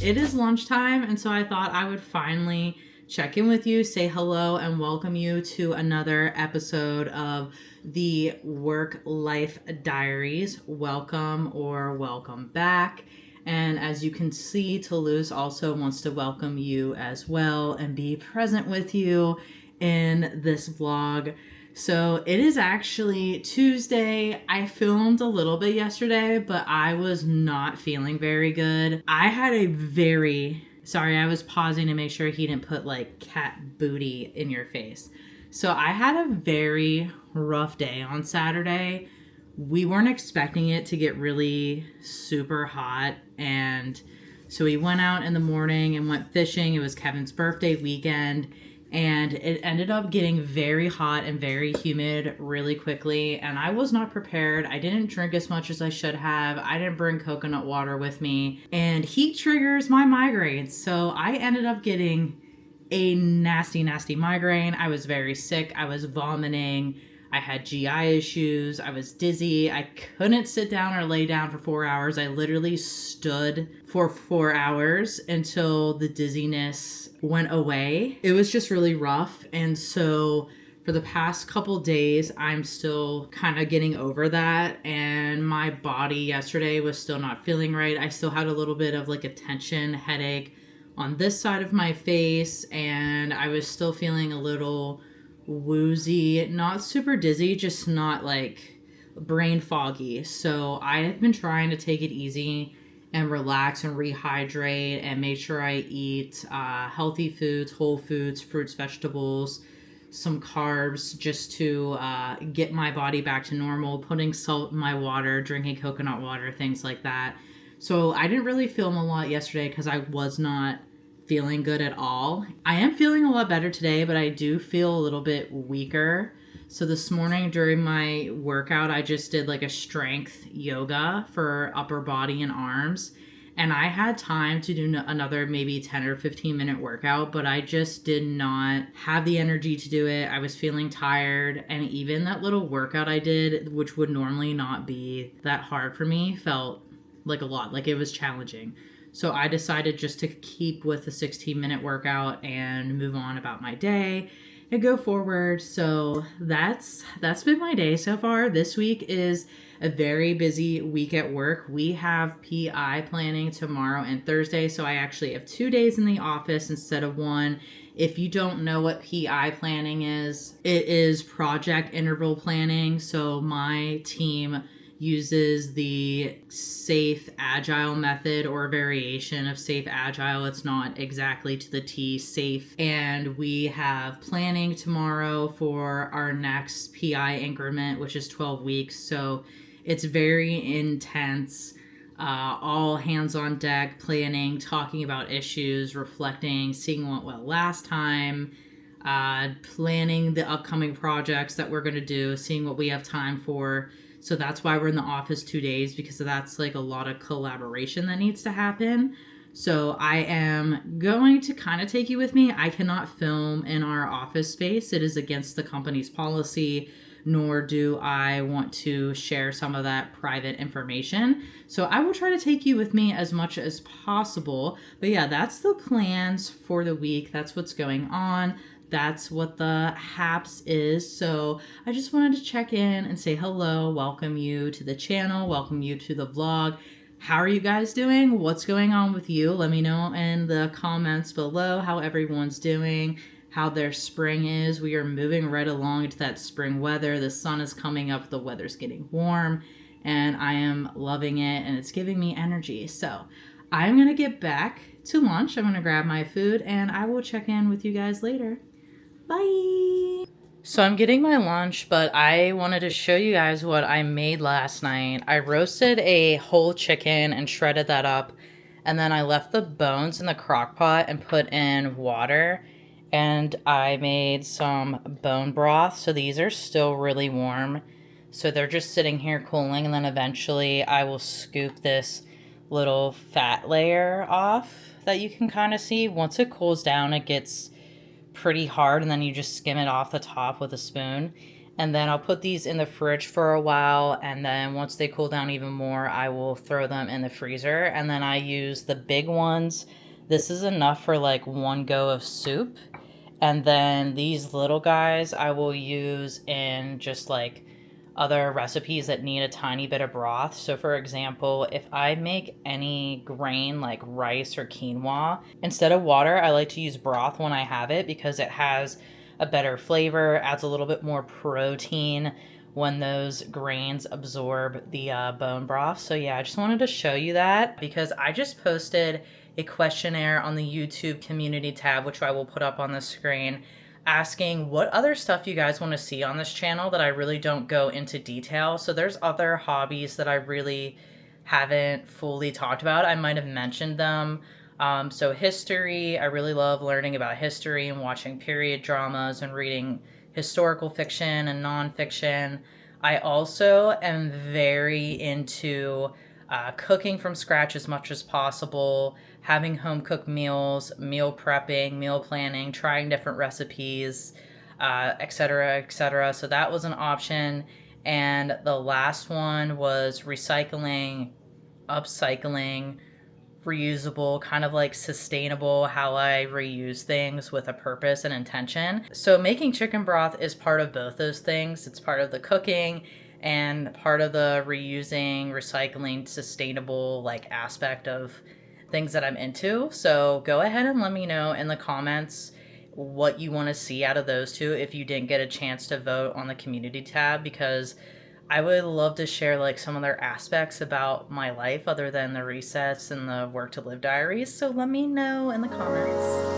it is lunchtime, and so I thought I would finally check in with you, say hello, and welcome you to another episode of the Work Life Diaries. Welcome or welcome back. And as you can see, Toulouse also wants to welcome you as well and be present with you in this vlog. So it is actually Tuesday. I filmed a little bit yesterday, but I was not feeling very good. I had a sorry, I was pausing to make sure he didn't put like cat booty in your face. So I had a very rough day on Saturday. We weren't expecting it to get really super hot, and so we went out in the morning and went fishing. It was Kevin's birthday weekend, and it ended up getting very hot and very humid really quickly, and I was not prepared. I didn't drink as much as I should have. I didn't bring coconut water with me, and heat triggers my migraines, so I ended up getting a nasty migraine. I was very sick. I was vomiting. I had GI issues. I was dizzy. I couldn't sit down or lay down for 4 hours. I literally stood for 4 hours until the dizziness went away. It was just really rough. And so for the past couple days, I'm still kind of getting over that. And my body yesterday was still not feeling right. I still had a little bit of like a tension headache on this side of my face. And I was still feeling a little woozy, not super dizzy, just not like brain foggy. So I have been trying to take it easy and relax and rehydrate and make sure I eat healthy foods, whole foods, fruits, vegetables, some carbs, just to get my body back to normal, putting salt in my water, drinking coconut water, things like that. So I didn't really film a lot yesterday because I was not feeling good at all. I am feeling a lot better today, but I do feel a little bit weaker. So this morning during my workout, I just did like a strength yoga for upper body and arms. And I had time to do another maybe 10 or 15 minute workout, but I just did not have the energy to do it. I was feeling tired. And even that little workout I did, which would normally not be that hard for me, felt like a lot, like it was challenging. So I decided just to keep with the 16-minute workout and move on about my day and go forward. So that's been my day so far. This week is a very busy week at work. We have PI planning tomorrow and Thursday, so I actually have 2 days in the office instead of one. If you don't know what PI planning is, it is project interval planning. So my team uses the safe agile method or variation of safe agile. It's not exactly to the T safe. And we have planning tomorrow for our next PI increment, which is 12 weeks. So it's very intense. All hands on deck planning, talking about issues, reflecting, seeing what went well last time, planning the upcoming projects that we're going to do, seeing what we have time for. So that's why we're in the office 2 days, because that's like a lot of collaboration that needs to happen. So I am going to kind of take you with me. I cannot film in our office space. It is against the company's policy, nor do I want to share some of that private information. So I will try to take you with me as much as possible. But yeah, that's the plans for the week. That's what's going on. That's what the HAPS is. So I just wanted to check in and say hello, welcome you to the channel, welcome you to the vlog. How are you guys doing? What's going on with you? Let me know in the comments below how everyone's doing, how their spring is. We are moving right along into that spring weather. The sun is coming up, the weather's getting warm, and I am loving it, and it's giving me energy. So I'm going to get back to lunch. I'm going to grab my food, and I will check in with you guys later. Bye! So I'm getting my lunch, but I wanted to show you guys what I made last night. I roasted a whole chicken and shredded that up, and then I left the bones in the crock pot and put in water, and I made some bone broth. So these are still really warm, so they're just sitting here cooling, and then eventually I will scoop this little fat layer off that you can kind of see. Once it cools down, it gets pretty hard, and then you just skim it off the top with a spoon. And then I'll put these in the fridge for a while, and then once they cool down even more, I will throw them in the freezer. And then I use the big ones. This is enough for like one go of soup. And then these little guys I will use in just like other recipes that need a tiny bit of broth. So, for example, if I make any grain like rice or quinoa, instead of water, I like to use broth when I have it because it has a better flavor, adds a little bit more protein when those grains absorb the bone broth. So, yeah, I just wanted to show you that because I just posted a questionnaire on the YouTube community tab, which I will put up on the screen, asking what other stuff you guys want to see on this channel that I really don't go into detail. So there's other hobbies that I really haven't fully talked about. I might have mentioned them. So history, I really love learning about history and watching period dramas and reading historical fiction and nonfiction. I also am very into cooking from scratch as much as possible, having home cooked meals, meal prepping, meal planning, trying different recipes, etc., etc. So that was an option. And the last one was recycling, upcycling, reusable, kind of like sustainable, how I reuse things with a purpose and intention. So making chicken broth is part of both those things. It's part of the cooking and part of the reusing, recycling, sustainable like aspect of things that I'm into. So go ahead and let me know in the comments what you want to see out of those two if you didn't get a chance to vote on the community tab, because I would love to share like some other aspects about my life other than the resets and the work to live diaries. So let me know in the comments.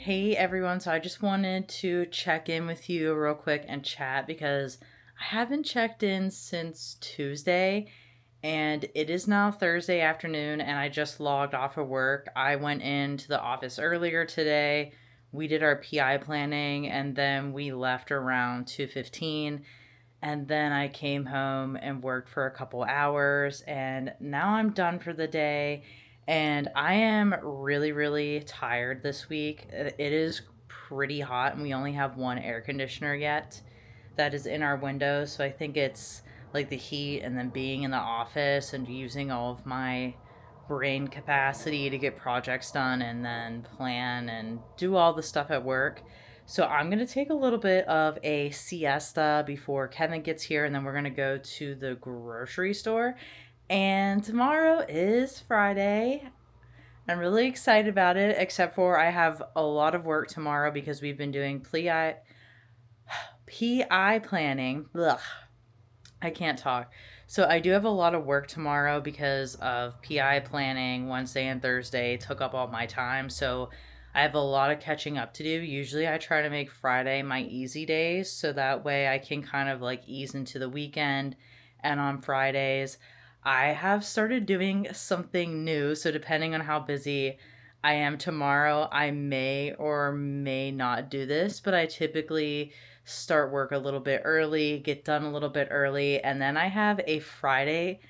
Hey everyone, so I just wanted to check in with you real quick and chat because I haven't checked in since Tuesday and it is now Thursday afternoon and I just logged off of work. I went into the office earlier today. We did our PI planning and then we left around 2:15, and then I came home and worked for a couple hours and now I'm done for the day. And I am really, really tired this week. It is pretty hot, and we only have one air conditioner yet that is in our window. So I think it's like the heat and then being in the office and using all of my brain capacity to get projects done and then plan and do all the stuff at work. So I'm going to take a little bit of a siesta before Kevin gets here, and then we're going to go to the grocery store. And tomorrow is Friday. I'm really excited about it, except for I have a lot of work tomorrow because we've been doing PI planning. Ugh, I can't talk. So I do have a lot of work tomorrow because of PI planning. Wednesday and Thursday took up all my time. So I have a lot of catching up to do. Usually I try to make Friday my easy days so that way I can kind of like ease into the weekend. And on Fridays, I have started doing something new. So depending on how busy I am tomorrow, I may or may not do this, but I typically start work a little bit early, get done a little bit early, and then I have a Friday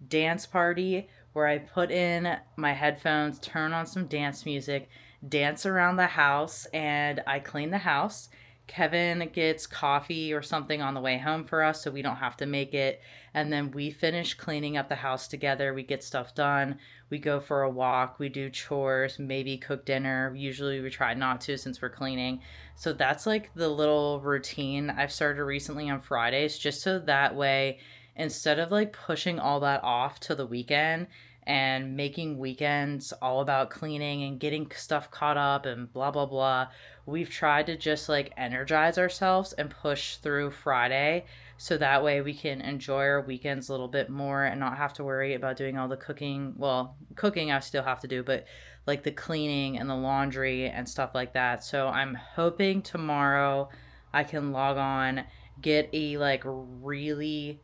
dance party where I put in my headphones, turn on some dance music, dance around the house, and I clean the house. Kevin gets coffee or something on the way home for us so we don't have to make it. And then we finish cleaning up the house together. We get stuff done. We go for a walk. We do chores, maybe cook dinner. Usually we try not to since we're cleaning. So that's like the little routine I've started recently on Fridays, just so that way, instead of like pushing all that off to the weekend and making weekends all about cleaning and getting stuff caught up and blah, blah, blah, we've tried to just like energize ourselves and push through Friday so that way we can enjoy our weekends a little bit more and not have to worry about doing all the cooking. Well, cooking I still have to do, but like the cleaning and the laundry and stuff like that. So I'm hoping tomorrow I can log on, get a like really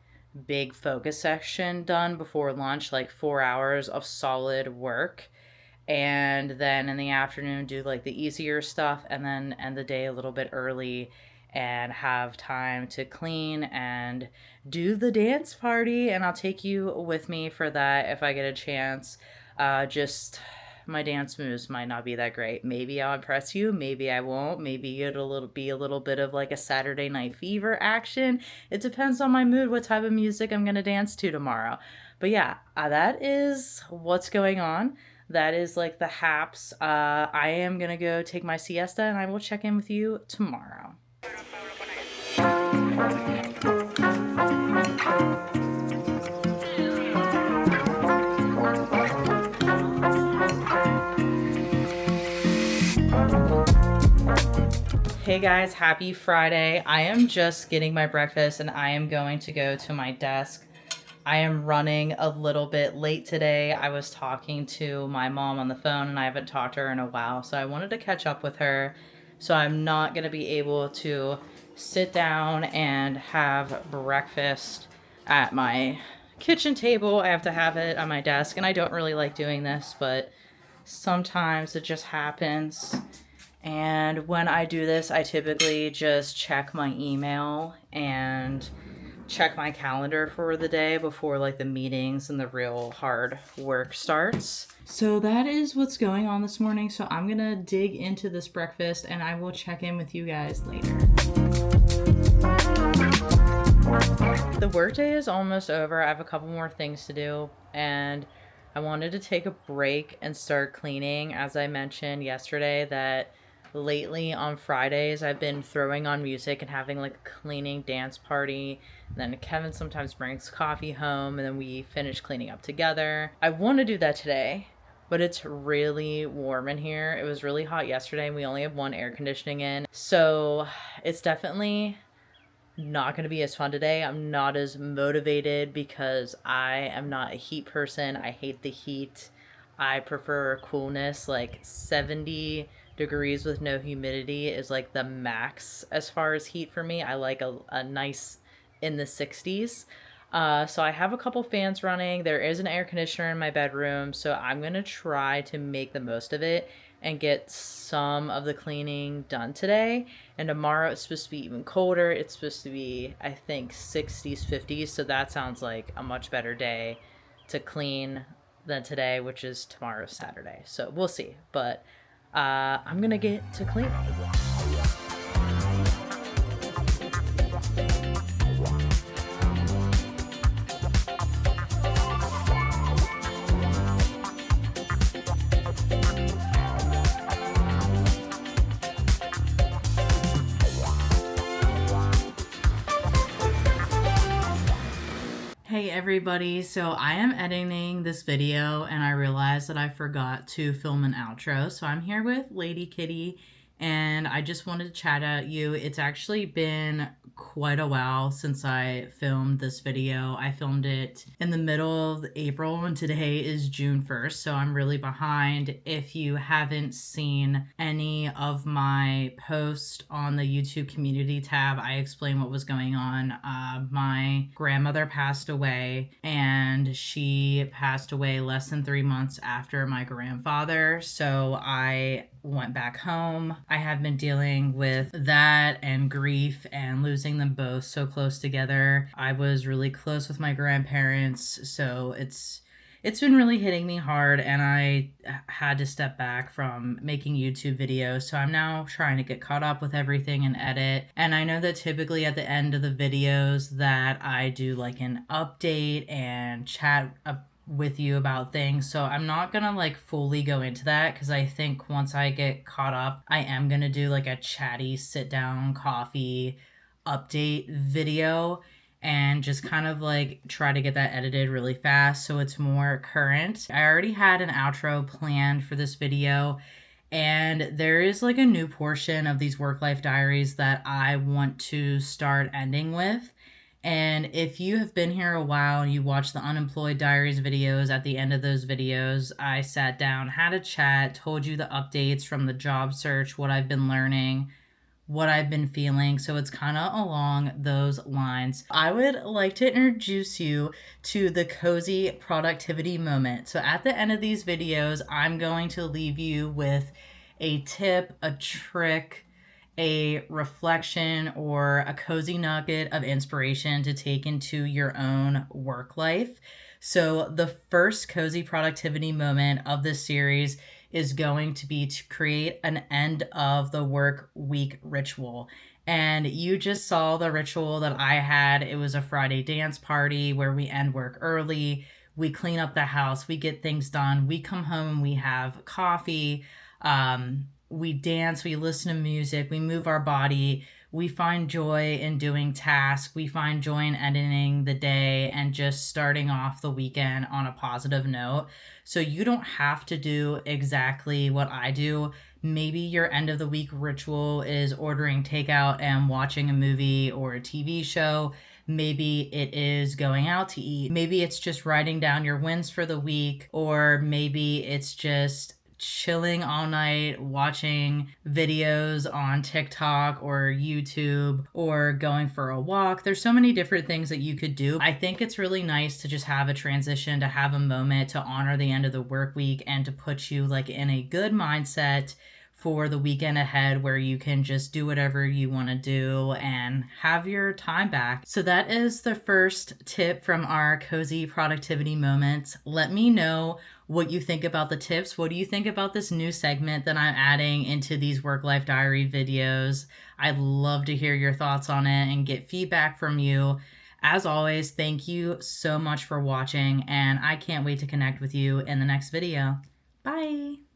big focus section done before lunch, like 4 hours of solid work. And then in the afternoon, do like the easier stuff and then end the day a little bit early and have time to clean and do the dance party. And I'll take you with me for that if I get a chance. Just my dance moves might not be that great. Maybe I'll impress you, maybe I won't. Maybe it'll be a little bit of like a Saturday Night Fever action. It depends on my mood, what type of music I'm gonna dance to tomorrow. But yeah, that is what's going on. That is like the haps. I am gonna go take my siesta and I will check in with you tomorrow. Hey guys, happy Friday. I am just getting my breakfast and I am going to go to my desk. I am running a little bit late today. I was talking to my mom on the phone and I haven't talked to her in a while, so I wanted to catch up with her. So I'm not going to be able to sit down and have breakfast at my kitchen table. I have to have it on my desk, and I don't really like doing this, but sometimes it just happens. And when I do this, I typically just check my email and check my calendar for the day before like the meetings and the real hard work starts. So that is what's going on this morning. So I'm gonna dig into this breakfast and I will check in with you guys later. The workday is almost over. I have a couple more things to do and I wanted to take a break and start cleaning. As I mentioned yesterday, that lately on Fridays I've been throwing on music and having like a cleaning dance party. And then Kevin sometimes brings coffee home and then we finish cleaning up together. I want to do that today, but it's really warm in here. It was really hot yesterday and we only have one air conditioning in. So it's definitely not going to be as fun today. I'm not as motivated because I am not a heat person. I hate the heat. I prefer coolness. Like 70 degrees with no humidity is like the max as far as heat for me. I like a nice in the 60s. So I have a couple fans running. There is an air conditioner in my bedroom, so I'm going to try to make the most of it and get some of the cleaning done today. And tomorrow it's supposed to be even colder. It's supposed to be, I think, 60s, 50s. So that sounds like a much better day to clean than today, which is tomorrow, Saturday. So we'll see. But I'm gonna get to cleaning. Hey everybody, so I am editing this video and I realized that I forgot to film an outro. So I'm here with Lady Kitty and I just wanted to chat at you. It's actually been quite a while since I filmed this video. I filmed it in the middle of April, and today is June 1st, so I'm really behind. If you haven't seen any of my posts on the YouTube community tab, I explain what was going on. My grandmother passed away, and she passed away less than 3 months after my grandfather, so I went back home. I have been dealing with that and grief and losing them both so close together. I was really close with my grandparents, so it's been really hitting me hard, and I had to step back from making YouTube videos. So I'm now trying to get caught up with everything and edit. And I know that typically at the end of the videos that I do like an update and chat with you about things, so I'm not gonna like fully go into that because I think once I get caught up, I am gonna do like a chatty sit down coffee update video and just kind of like try to get that edited really fast so it's more current. I already had an outro planned for this video, and there is like a new portion of these work life diaries that I want to start ending with. And if you have been here a while and you watch the Unemployed Diaries videos, at the end of those videos, I sat down, had a chat, told you the updates from the job search, what I've been learning, what I've been feeling. So it's kind of along those lines. I would like to introduce you to the cozy productivity moment. So at the end of these videos, I'm going to leave you with a tip, a trick, a reflection, or a cozy nugget of inspiration to take into your own work life. So the first cozy productivity moment of this series is going to be to create an end of the work week ritual. And you just saw the ritual that I had. It was a Friday dance party where we end work early, we clean up the house, we get things done, we come home and we have coffee, we dance, we listen to music, we move our body, we find joy in doing tasks, we find joy in ending the day and just starting off the weekend on a positive note. So you don't have to do exactly what I do. Maybe your end of the week ritual is ordering takeout and watching a movie or a TV show. Maybe it is going out to eat. Maybe it's just writing down your wins for the week, or maybe it's just chilling all night watching videos on TikTok or YouTube, or going for a walk. There's so many different things that you could do. I think it's really nice to just have a transition, to have a moment to honor the end of the work week and to put you like in a good mindset for the weekend ahead, where you can just do whatever you want to do and have your time back. So that is the first tip from our cozy productivity moments. Let me know what you think about the tips. What do you think about this new segment that I'm adding into these work life diary videos? I'd love to hear your thoughts on it and get feedback from you. As always, thank you so much for watching, and I can't wait to connect with you in the next video. Bye.